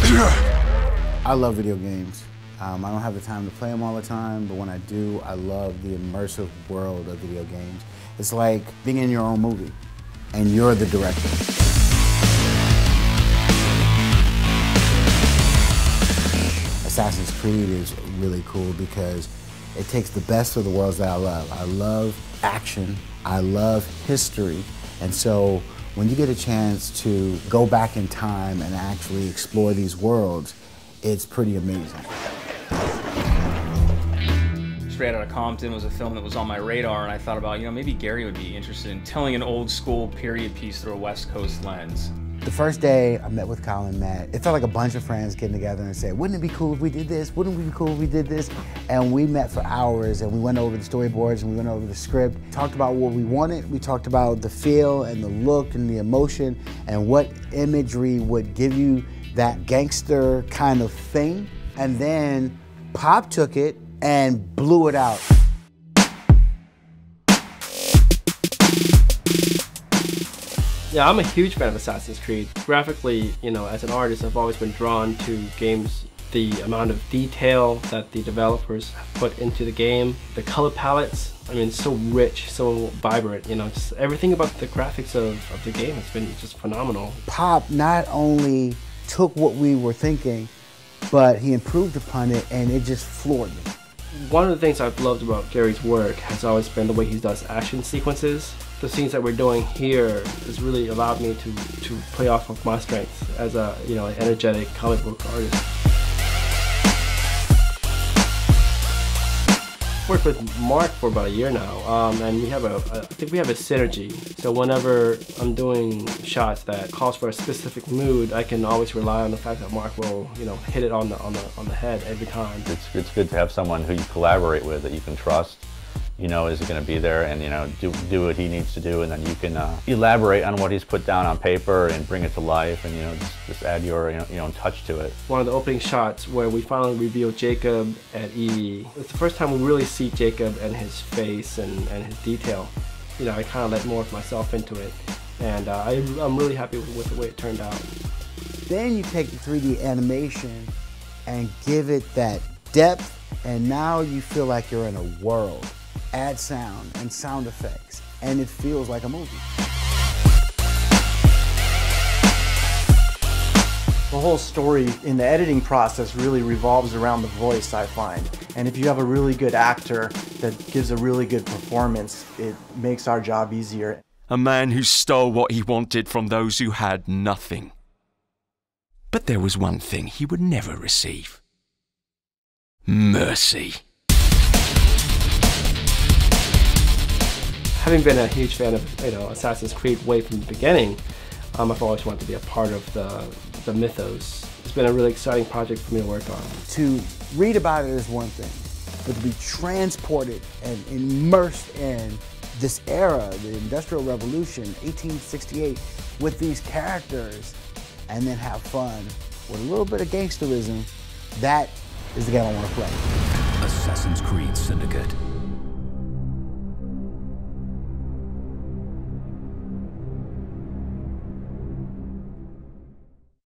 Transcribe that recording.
I love video games. I don't have the time to play them all the time, but when I do, I love the immersive world of video games. It's like being in your own movie, and you're the director. Assassin's Creed is really cool because it takes the best of the worlds that I love. I love action, I love history, and so when you get a chance to go back in time and actually explore these worlds, it's pretty amazing. Straight Outta Compton was a film that was on my radar, and I thought about, maybe Gary would be interested in telling an old school period piece through a West Coast lens. The first day I met with Kyle and Matt, it felt like a bunch of friends getting together and said, wouldn't it be cool if we did this? Wouldn't it be cool if we did this? And we met for hours and we went over the storyboards and we went over the script, talked about what we wanted, we talked about the feel and the look and the emotion and what imagery would give you that gangster kind of thing. And then Pop took it and blew it out. Yeah, I'm a huge fan of Assassin's Creed. Graphically, as an artist, I've always been drawn to games. The amount of detail that the developers have put into the game, the color palettes, it's so rich, so vibrant, just everything about the graphics of the game has been just phenomenal. Pop not only took what we were thinking, but he improved upon it, and it just floored me. One of the things I've loved about Gary's work has always been the way he does action sequences. The scenes that we're doing here has really allowed me to play off of my strengths as a an energetic comic book artist. Worked with Mark for about a year now, and I think we have a synergy. So whenever I'm doing shots that calls for a specific mood, I can always rely on the fact that Mark will, hit it on the head every time. It's good to have someone who you collaborate with that you can trust. Is going to be there and do what he needs to do, and then you can elaborate on what he's put down on paper and bring it to life, and just add your own touch to it. One of the opening shots where we finally reveal Jacob and Evie. It's the first time we really see Jacob and his face and his detail. I kind of let more of myself into it, and I'm really happy with the way it turned out. Then you take the 3D animation and give it that depth, and now you feel like you're in a world. Add sound and sound effects, and it feels like a movie. The whole story in the editing process really revolves around the voice, I find. And if you have a really good actor that gives a really good performance, it makes our job easier. A man who stole what he wanted from those who had nothing. But there was one thing he would never receive: mercy. Having been a huge fan of Assassin's Creed way from the beginning, I've always wanted to be a part of the mythos. It's been a really exciting project for me to work on. To read about it is one thing, but to be transported and immersed in this era, the Industrial Revolution, 1868, with these characters, and then have fun with a little bit of gangsterism, that is the game I want to play. Assassin's Creed Syndicate.